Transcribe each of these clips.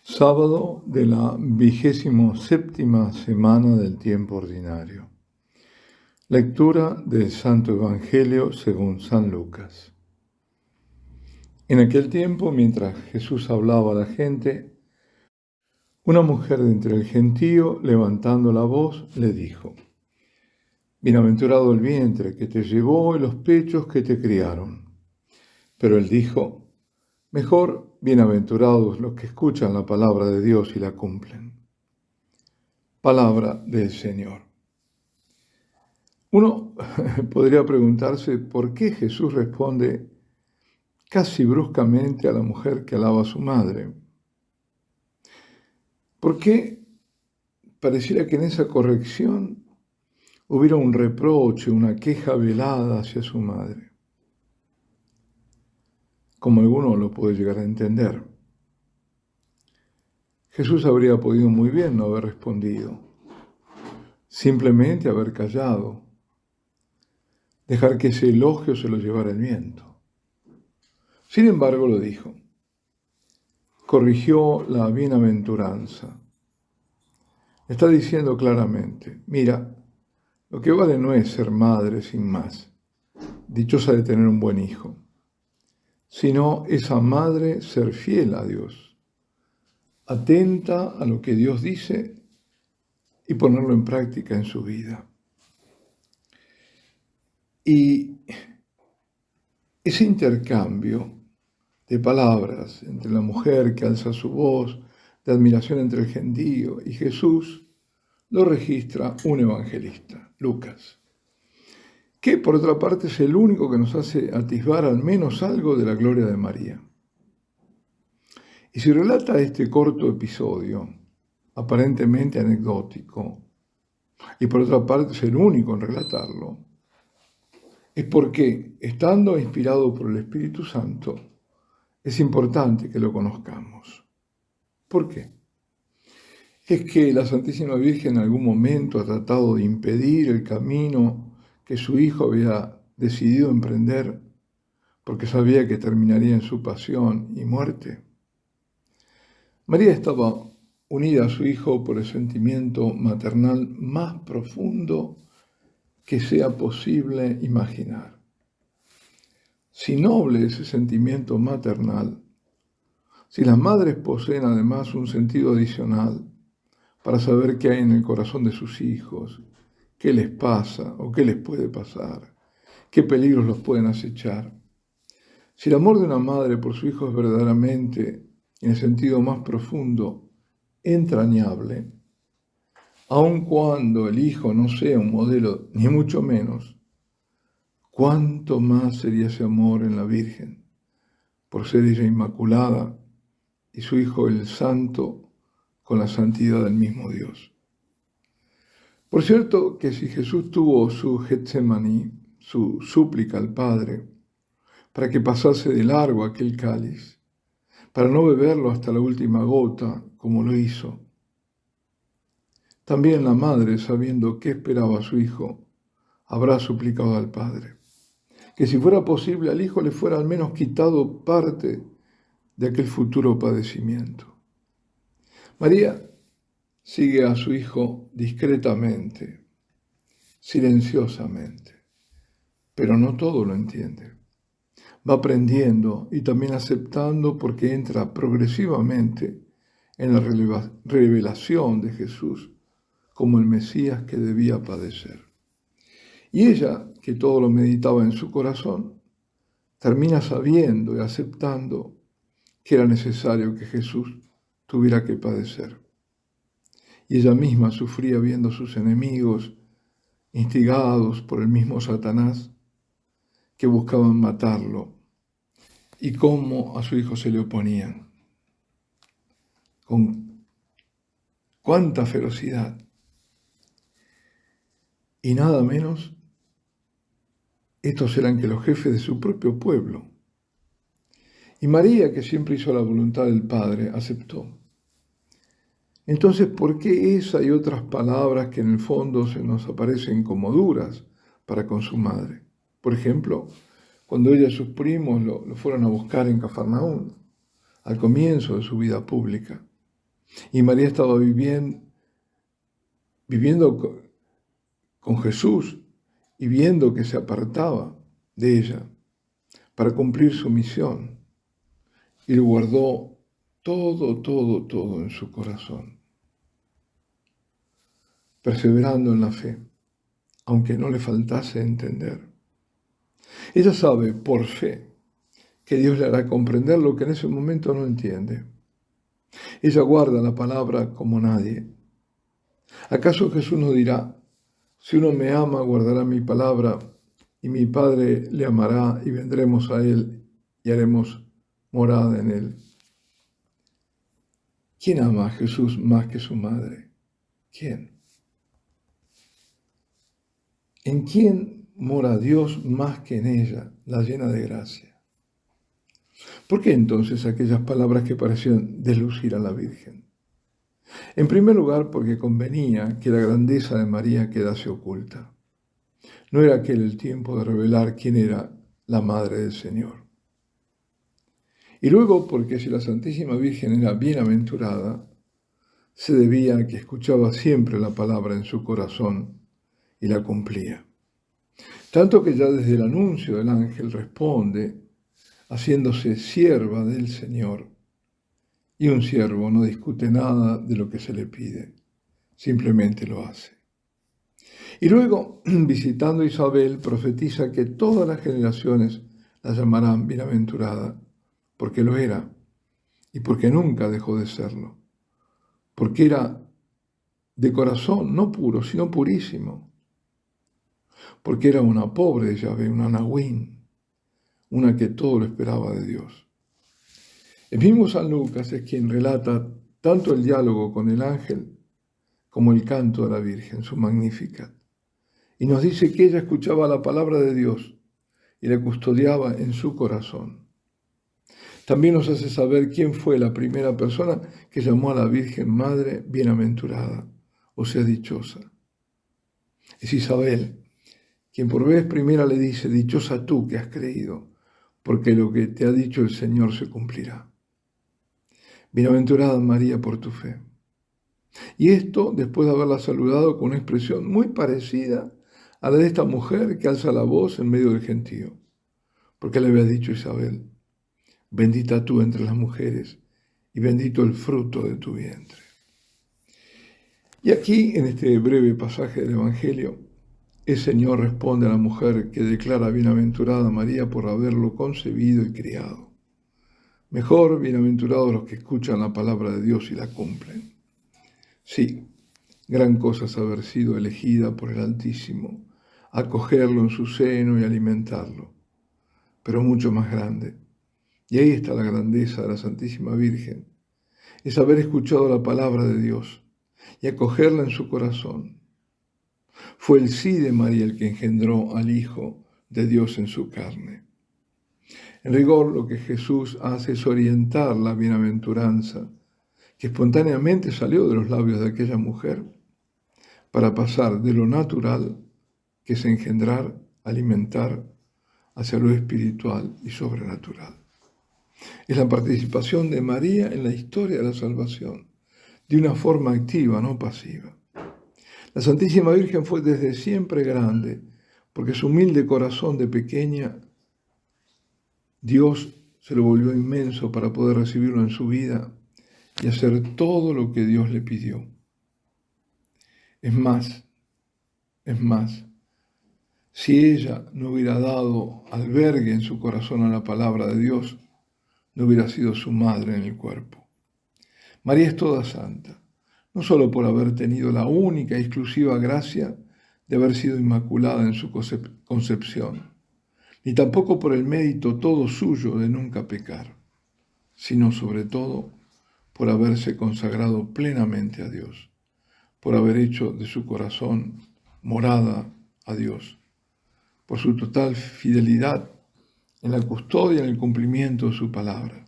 Sábado de la 27ª semana del tiempo ordinario. Lectura del Santo Evangelio según San Lucas. En aquel tiempo, mientras Jesús hablaba a la gente, una mujer de entre el gentío, levantando la voz, le dijo: Bienaventurado el vientre que te llevó y los pechos que te criaron. Pero él dijo: Mejor, bienaventurados los que escuchan la palabra de Dios y la cumplen. Palabra del Señor. Uno podría preguntarse por qué Jesús responde casi bruscamente a la mujer que alaba a su madre. ¿Por qué pareciera que en esa corrección hubiera un reproche, una queja velada hacia su madre? Como alguno lo puede llegar a entender. Jesús habría podido muy bien no haber respondido, simplemente haber callado, dejar que ese elogio se lo llevara el viento. Sin embargo, lo dijo. Corrigió la bienaventuranza. Está diciendo claramente: mira, lo que vale no es ser madre sin más, dichosa de tener un buen hijo, sino esa madre ser fiel a Dios, atenta a lo que Dios dice y ponerlo en práctica en su vida. Y ese intercambio de palabras entre la mujer que alza su voz, de admiración entre el gentío y Jesús, lo registra un evangelista, Lucas, que por otra parte es el único que nos hace atisbar al menos algo de la gloria de María. Y si relata este corto episodio, aparentemente anecdótico, y por otra parte es el único en relatarlo, es porque, estando inspirado por el Espíritu Santo, es importante que lo conozcamos. ¿Por qué? Es que la Santísima Virgen en algún momento ha tratado de impedir el camino que su hijo había decidido emprender porque sabía que terminaría en su pasión y muerte. María estaba unida a su hijo por el sentimiento maternal más profundo que sea posible imaginar. Si noble ese sentimiento maternal, si las madres poseen además un sentido adicional para saber qué hay en el corazón de sus hijos, qué les pasa o qué les puede pasar, qué peligros los pueden acechar. Si el amor de una madre por su hijo es verdaderamente, en el sentido más profundo, entrañable, aun cuando el hijo no sea un modelo, ni mucho menos, ¿cuánto más sería ese amor en la Virgen, por ser ella inmaculada y su hijo el santo con la santidad del mismo Dios? Por cierto que si Jesús tuvo su Getsemaní, su súplica al Padre, para que pasase de largo aquel cáliz, para no beberlo hasta la última gota, como lo hizo, también la madre, sabiendo qué esperaba a su hijo, habrá suplicado al Padre, que si fuera posible al hijo le fuera al menos quitado parte de aquel futuro padecimiento. María sigue a su hijo discretamente, silenciosamente, pero no todo lo entiende. Va aprendiendo y también aceptando porque entra progresivamente en la revelación de Jesús como el Mesías que debía padecer. Y ella, que todo lo meditaba en su corazón, termina sabiendo y aceptando que era necesario que Jesús tuviera que padecer. Y ella misma sufría viendo a sus enemigos, instigados por el mismo Satanás, que buscaban matarlo, y cómo a su hijo se le oponían. Con cuánta ferocidad. Y nada menos, estos eran que los jefes de su propio pueblo. Y María, que siempre hizo la voluntad del Padre, aceptó. Entonces, ¿por qué esa y otras palabras que en el fondo se nos aparecen como duras para con su madre? Por ejemplo, cuando ella y sus primos lo fueron a buscar en Cafarnaún, al comienzo de su vida pública. Y María estaba viviendo con Jesús y viendo que se apartaba de ella para cumplir su misión. Y lo guardó todo en su corazón, perseverando en la fe, aunque no le faltase entender. Ella sabe por fe que Dios le hará comprender lo que en ese momento no entiende. Ella guarda la palabra como nadie. ¿Acaso Jesús nos dirá, si uno me ama, guardará mi palabra, y mi Padre le amará, y vendremos a él y haremos morada en él? ¿Quién ama a Jesús más que su madre? ¿Quién? ¿En quién mora Dios más que en ella, la llena de gracia? ¿Por qué entonces aquellas palabras que parecían deslucir a la Virgen? En primer lugar, porque convenía que la grandeza de María quedase oculta. No era aquel el tiempo de revelar quién era la Madre del Señor. Y luego, porque si la Santísima Virgen era bienaventurada, se debía a que escuchaba siempre la palabra en su corazón y la cumplía. Tanto que ya desde el anuncio del ángel responde, haciéndose sierva del Señor. Y un siervo no discute nada de lo que se le pide, simplemente lo hace. Y luego, visitando a Isabel, profetiza que todas las generaciones la llamarán bienaventurada, porque lo era, y porque nunca dejó de serlo, porque era de corazón no puro, sino purísimo, porque era una pobre de Yahvé, una Nahuín, una que todo lo esperaba de Dios. El mismo San Lucas es quien relata tanto el diálogo con el ángel como el canto de la Virgen, su Magnificat. Y nos dice que ella escuchaba la palabra de Dios y la custodiaba en su corazón. También nos hace saber quién fue la primera persona que llamó a la Virgen Madre bienaventurada, o sea, dichosa. Es Isabel, quien por vez primera le dice, dichosa tú que has creído, porque lo que te ha dicho el Señor se cumplirá. Bienaventurada María por tu fe. Y esto después de haberla saludado con una expresión muy parecida a la de esta mujer que alza la voz en medio del gentío. Porque le había dicho Isabel, bendita tú entre las mujeres y bendito el fruto de tu vientre. Y aquí, en este breve pasaje del Evangelio, el Señor responde a la mujer que declara bienaventurada a María por haberlo concebido y criado. Mejor bienaventurados los que escuchan la palabra de Dios y la cumplen. Sí, gran cosa es haber sido elegida por el Altísimo, acogerlo en su seno y alimentarlo, pero mucho más grande. Y ahí está la grandeza de la Santísima Virgen, es haber escuchado la palabra de Dios y acogerla en su corazón. Fue el sí de María el que engendró al Hijo de Dios en su carne. En rigor, lo que Jesús hace es orientar la bienaventuranza que espontáneamente salió de los labios de aquella mujer para pasar de lo natural, que es engendrar, alimentar, hacia lo espiritual y sobrenatural. Es la participación de María en la historia de la salvación, de una forma activa, no pasiva. La Santísima Virgen fue desde siempre grande, porque su humilde corazón de pequeña, Dios se lo volvió inmenso para poder recibirlo en su vida y hacer todo lo que Dios le pidió. Es más, si ella no hubiera dado albergue en su corazón a la palabra de Dios, no hubiera sido su madre en el cuerpo. María es toda santa, no solo por haber tenido la única y exclusiva gracia de haber sido inmaculada en su concepción, ni tampoco por el mérito todo suyo de nunca pecar, sino sobre todo por haberse consagrado plenamente a Dios, por haber hecho de su corazón morada a Dios, por su total fidelidad en la custodia y en el cumplimiento de su palabra.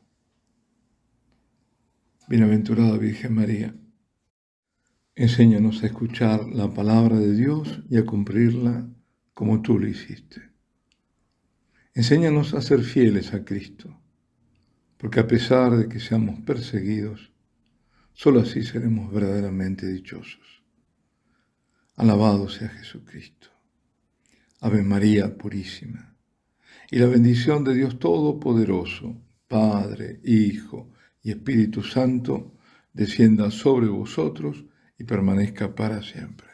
Bienaventurada Virgen María, enséñanos a escuchar la palabra de Dios y a cumplirla como tú lo hiciste. Enséñanos a ser fieles a Cristo, porque a pesar de que seamos perseguidos, Solo así seremos verdaderamente dichosos. Alabado sea Jesucristo. Ave María Purísima. Y la bendición de Dios Todopoderoso, Padre, Hijo y Espíritu Santo, descienda sobre vosotros y permanezca para siempre.